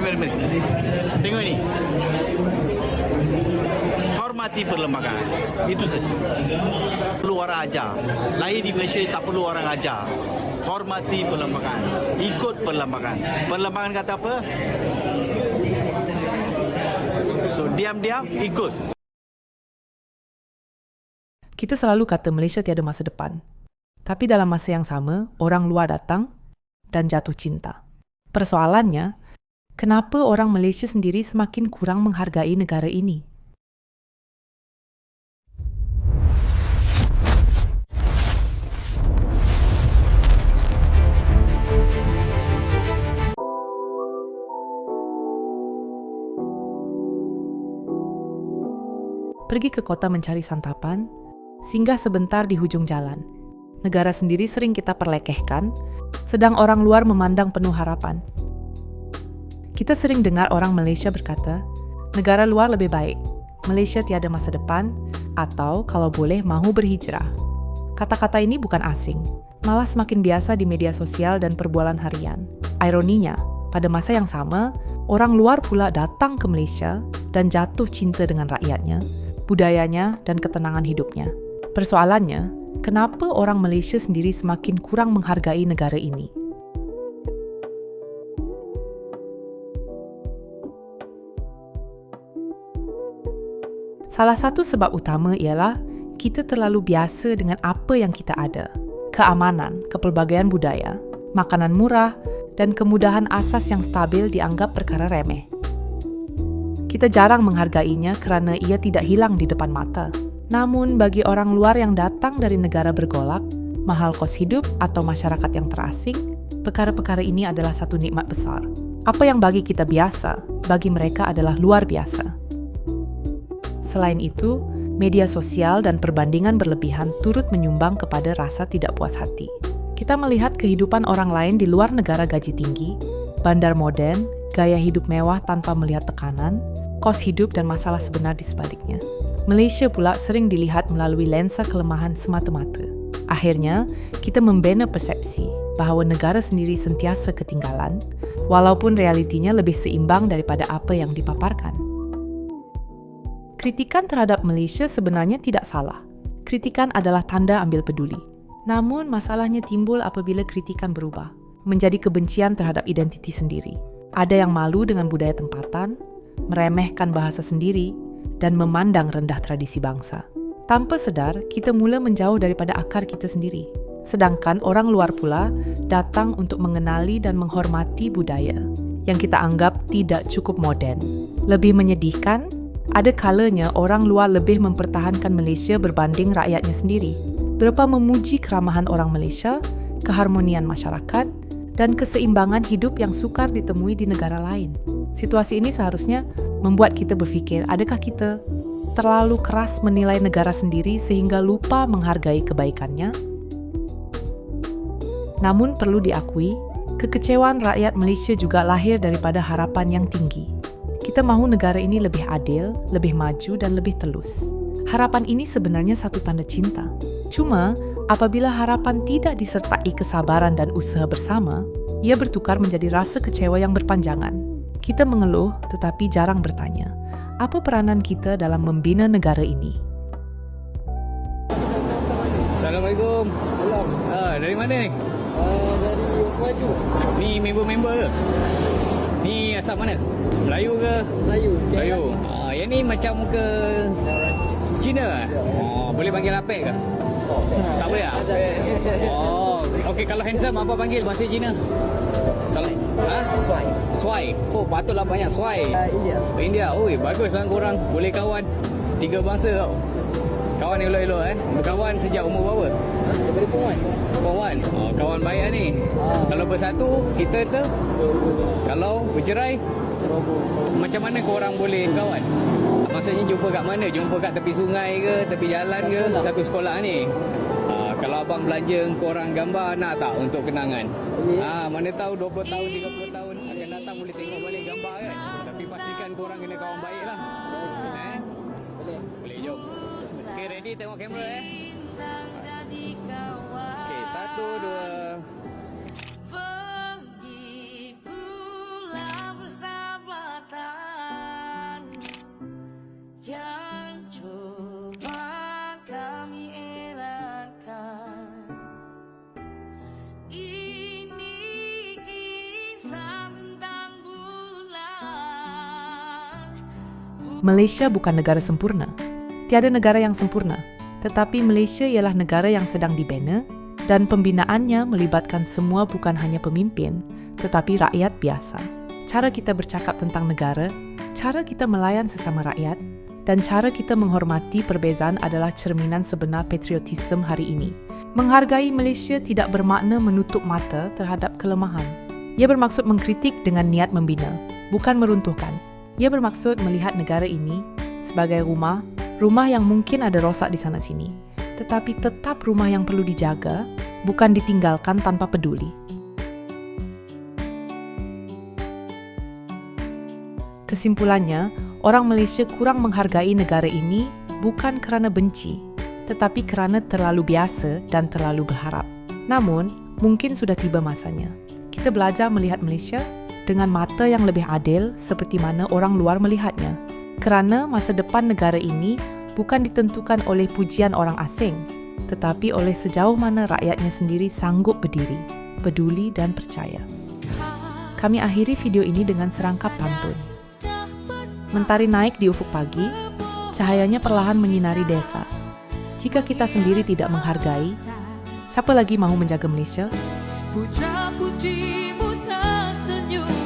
Mari. Tengok ini. Hormati perlembagaan. Itu saja. Perlu orang ajar. Lahir di Malaysia tak perlu orang ajar. Hormati perlembagaan. Ikut perlembagaan. Perlembagaan kata apa? So, diam-diam ikut. Kita selalu kata Malaysia tiada masa depan. Tapi dalam masa yang sama, orang luar datang dan jatuh cinta. Persoalannya, kenapa orang Malaysia sendiri semakin kurang menghargai negara ini? Pergi ke kota mencari santapan, singgah sebentar di hujung jalan. Negara sendiri sering kita perlekehkan, sedang orang luar memandang penuh harapan. Kita sering dengar orang Malaysia berkata, negara luar lebih baik, Malaysia tiada masa depan, atau kalau boleh mahu berhijrah. Kata-kata ini bukan asing, malah semakin biasa di media sosial dan perbualan harian. Ironinya, pada masa yang sama, orang luar pula datang ke Malaysia dan jatuh cinta dengan rakyatnya, budayanya, dan ketenangan hidupnya. Persoalannya, kenapa orang Malaysia sendiri semakin kurang menghargai negara ini? Salah satu sebab utama ialah kita terlalu biasa dengan apa yang kita ada. Keamanan, kepelbagaian budaya, makanan murah, dan kemudahan asas yang stabil dianggap perkara remeh. Kita jarang menghargainya kerana ia tidak hilang di depan mata. Namun bagi orang luar yang datang dari negara bergolak, mahal kos hidup atau masyarakat yang terasing, perkara-perkara ini adalah satu nikmat besar. Apa yang bagi kita biasa, bagi mereka adalah luar biasa. Selain itu, media sosial dan perbandingan berlebihan turut menyumbang kepada rasa tidak puas hati. Kita melihat kehidupan orang lain di luar negara gaji tinggi, bandar modern, gaya hidup mewah tanpa melihat tekanan, kos hidup dan masalah sebenar di sebaliknya. Malaysia pula sering dilihat melalui lensa kelemahan semata-mata. Akhirnya, kita membina persepsi bahawa negara sendiri sentiasa ketinggalan, walaupun realitinya lebih seimbang daripada apa yang dipaparkan. Kritikan terhadap Malaysia sebenarnya tidak salah. Kritikan adalah tanda ambil peduli. Namun, masalahnya timbul apabila kritikan berubah menjadi kebencian terhadap identiti sendiri. Ada yang malu dengan budaya tempatan, meremehkan bahasa sendiri, dan memandang rendah tradisi bangsa. Tanpa sedar, kita mula menjauh daripada akar kita sendiri. Sedangkan orang luar pula datang untuk mengenali dan menghormati budaya yang kita anggap tidak cukup moden. Lebih menyedihkan, ada kalanya orang luar lebih mempertahankan Malaysia berbanding rakyatnya sendiri. Berapa memuji keramahan orang Malaysia, keharmonian masyarakat, dan keseimbangan hidup yang sukar ditemui di negara lain. Situasi ini seharusnya membuat kita berfikir, adakah kita terlalu keras menilai negara sendiri sehingga lupa menghargai kebaikannya? Namun perlu diakui, kekecewaan rakyat Malaysia juga lahir daripada harapan yang tinggi. Kita mahu negara ini lebih adil, lebih maju dan lebih telus. Harapan ini sebenarnya satu tanda cinta. Cuma, apabila harapan tidak disertai kesabaran dan usaha bersama, ia bertukar menjadi rasa kecewa yang berpanjangan. Kita mengeluh tetapi jarang bertanya, apa peranan kita dalam membina negara ini? Assalamualaikum. Dari mana ni? Dari Maju. Ni member-member ke? Ni asal mana? Melayu ke? Melayu. Yang ni macam muka Cina. Boleh panggil Apek ke? Tak boleh tak? Okey, kalau handsome apa panggil bahasa Cina? Swai. Patutlah banyak swai. India. Oi, baguslah korang. Boleh kawan. 3 bangsa tau. Kawan elok-elok Berkawan sejak umur berapa? Daripada Form 1. Kawan baik lah ni. Kalau bersatu, kita tu. Kalau bercerai, macam mana korang boleh kawan? Maksudnya jumpa kat mana? Jumpa kat tepi sungai ke? Tepi jalan ke? Satu sekolah ni. Kalau abang belanja korang gambar, nak tak untuk kenangan? Mana tahu 20 tahun, 30 tahun akan datang boleh tengok balik gambar kan? Tapi pastikan korang kena kawan baik lah. Boleh, jom. Okay, ready tengok kamera Okay, 1, 2. Pergi pulang bersama Malaysia bukan negara sempurna. Tiada negara yang sempurna, tetapi Malaysia ialah negara yang sedang dibina dan pembinaannya melibatkan semua bukan hanya pemimpin, tetapi rakyat biasa. Cara kita bercakap tentang negara, cara kita melayan sesama rakyat, dan cara kita menghormati perbezaan adalah cerminan sebenar patriotisme hari ini. Menghargai Malaysia tidak bermakna menutup mata terhadap kelemahan. Ia bermaksud mengkritik dengan niat membina, bukan meruntuhkan. Ia bermaksud melihat negara ini sebagai rumah yang mungkin ada rosak di sana-sini, tetapi tetap rumah yang perlu dijaga, bukan ditinggalkan tanpa peduli. Kesimpulannya, orang Malaysia kurang menghargai negara ini bukan kerana benci, tetapi kerana terlalu biasa dan terlalu berharap. Namun, mungkin sudah tiba masanya. Kita belajar melihat Malaysia dengan mata yang lebih adil seperti mana orang luar melihatnya. Kerana masa depan negara ini bukan ditentukan oleh pujian orang asing, tetapi oleh sejauh mana rakyatnya sendiri sanggup berdiri, peduli dan percaya. Kami akhiri video ini dengan serangkap pantun. Mentari naik di ufuk pagi, cahayanya perlahan menyinari desa. Jika kita sendiri tidak menghargai, siapa lagi mahu menjaga Malaysia? Puja pujimu tersenyum